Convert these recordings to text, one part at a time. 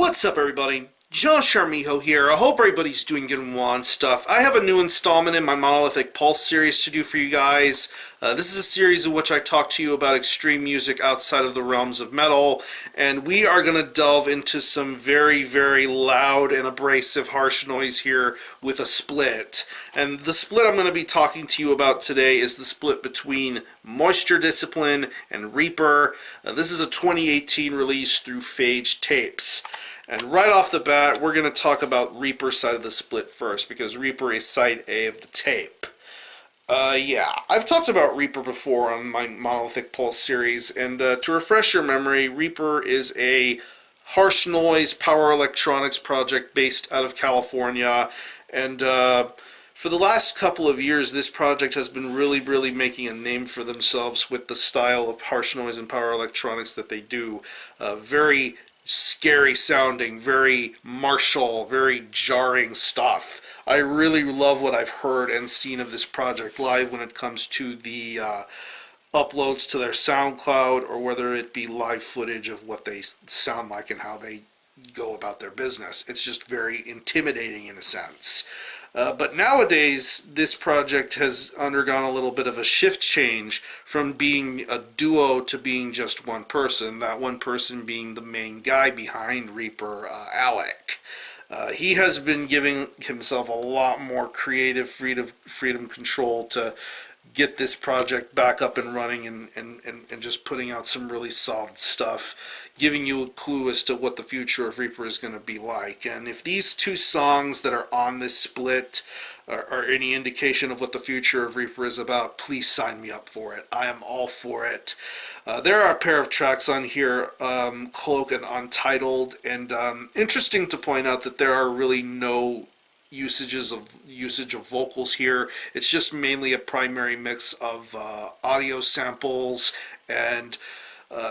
What's up, everybody? Josh Armijo here. I hope everybody's doing good and stuff. I have a new installment in my Monolithic Pulse series to do for you guys. This is a series in which I talk to you about extreme music outside of the realms of metal, and we are going to delve into some very, very loud and abrasive harsh noise here with a split. And the split I'm going to be talking to you about today is the split between Moisture Discipline and Reaper. This is a 2018 release through Phage Tapes. And right off the bat, we're going to talk about Reaper's side of the split first, because Reaper is side A of the tape. Yeah, I've talked about Reaper before on my Monolithic Pulse series, and to refresh your memory, Reaper is a harsh noise power electronics project based out of California, and for the last couple of years, this project has been really making a name for themselves with the style of harsh noise and power electronics that they do. Very scary sounding, very martial, very jarring stuff. I really love what I've heard and seen of this project live when it comes to the uploads to their SoundCloud, or whether it be live footage of what they sound like and how they go about their business. It's just very intimidating in a sense. But nowadays, this project has undergone a little bit of a shift change from being a duo to being just one person, that one person being the main guy behind Reaper, Alec. He has been giving himself a lot more creative freedom control to get this project back up and running, and just putting out some really solid stuff, giving you a clue as to what the future of Reaper is going to be like. And if these two songs that are on this split are any indication of what the future of Reaper is about, please sign me up for it. I am all for it. There are a pair of tracks on here, Cloak and Untitled, and interesting to point out that there are really no usage of vocals here. It's just mainly a primary mix of audio samples and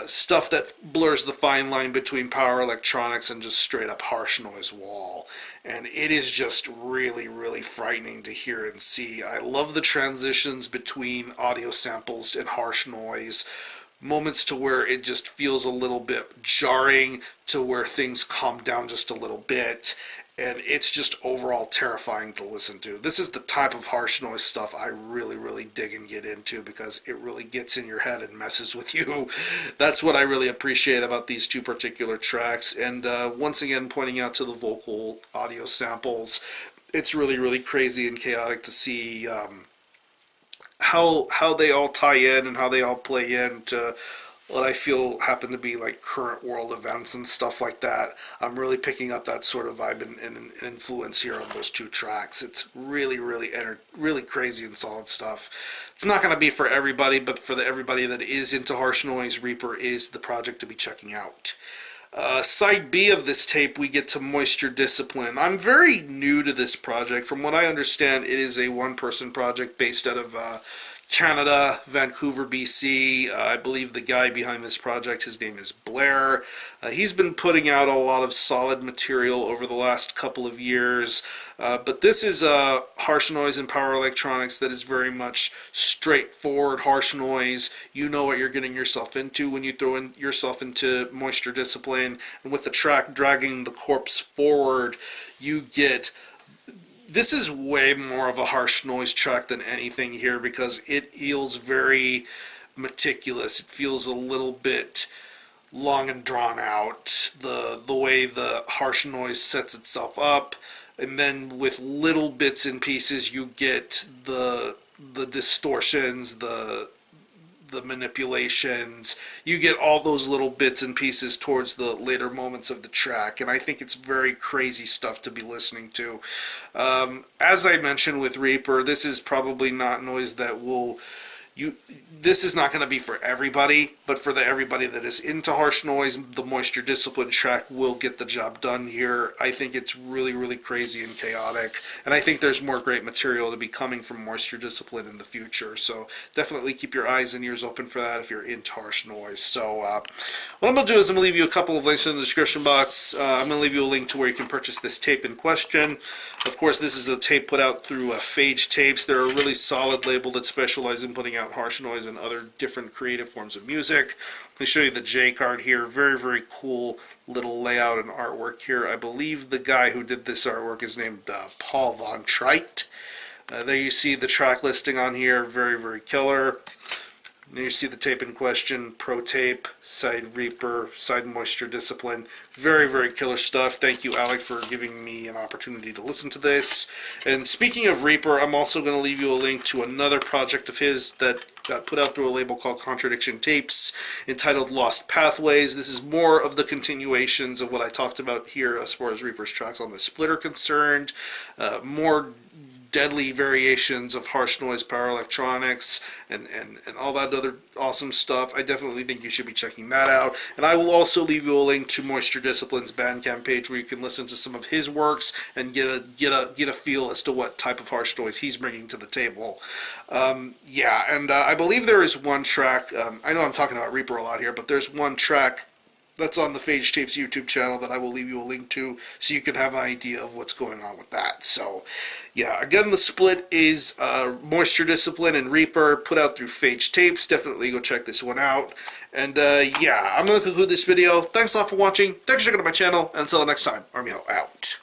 stuff that blurs the fine line between power electronics and just straight up harsh noise wall. And it is just really frightening to hear and see. I love the transitions between audio samples and harsh noise. Moments to where it just feels a little bit jarring, to where things calm down just a little bit, and it's just overall terrifying to listen to. This is the type of harsh noise stuff I really dig and get into, because it really gets in your head and messes with you. That's what I really appreciate about these two particular tracks. And once again, pointing out to the vocal audio samples, it's really crazy and chaotic to see how they all tie in and how they all play into what I feel happen to be like current world events and stuff like that. I'm really picking up that sort of vibe and influence here on those two tracks. It's really crazy and solid stuff. It's not going to be for everybody, but for everybody that is into harsh noise, Reaper is the project to be checking out. Side B of this tape, we get to Moisture Discipline. I'm very new to this project. From what I understand, it is a one-person project based out of Canada, Vancouver, BC. I believe the guy behind this project, his name is Blair. He's been putting out a lot of solid material over the last couple of years, but this is harsh noise and power electronics that is very much straightforward harsh noise. You know what you're getting yourself into when you throw yourself into Moisture Discipline, and with the track Dragging the Corpse Forward, you get... This is way more of a harsh noise track than anything here, because it feels very meticulous. It feels a little bit long and drawn out, the way the harsh noise sets itself up, and then with little bits and pieces you get the distortions, the manipulations. You get all those little bits and pieces towards the later moments of the track, and I think it's very crazy stuff to be listening to. As I mentioned with Reaper, this is probably not noise that will... This is not going to be for everybody, but for everybody that is into harsh noise, the Moisture Discipline track will get the job done here. I think it's really crazy and chaotic, and I think there's more great material to be coming from Moisture Discipline in the future, so definitely keep your eyes and ears open for that if you're into harsh noise. So what I'm going to do is I'm going to leave you a couple of links in the description box. I'm going to leave you a link to where you can purchase this tape in question. Of course, this is a tape put out through Phage Tapes. They're a really solid label that specializes in putting out about harsh noise and other different creative forms of music. Let me show you the J card here. Very, very cool little layout and artwork here. I believe the guy who did this artwork is named Paul Von Treit. There you see the track listing on here. Very, very killer. There you see the tape in question, Pro Tape, Side Reaper, Side Moisture Discipline. Very, very killer stuff. Thank you, Alec, for giving me an opportunity to listen to this. And speaking of Reaper, I'm also going to leave you a link to another project of his that got put out through a label called Contradiction Tapes, entitled Lost Pathways. This is more of the continuations of what I talked about here as far as Reaper's tracks on the split are concerned. More deadly variations of harsh noise, power electronics, and all that other awesome stuff. I definitely think you should be checking that out. And I will also leave you a link to Moisture Discipline's Bandcamp page where you can listen to some of his works and get a feel as to what type of harsh noise he's bringing to the table. I believe there is one track, I know I'm talking about Reaper a lot here, but there's one track that's on the Phage Tapes YouTube channel that I will leave you a link to so you can have an idea of what's going on with that. So, yeah, again, the split is Moisture Discipline and Reaper, put out through Phage Tapes. Definitely go check this one out. And, I'm going to conclude this video. Thanks a lot for watching. Thanks for checking out my channel. And until next time, Army out.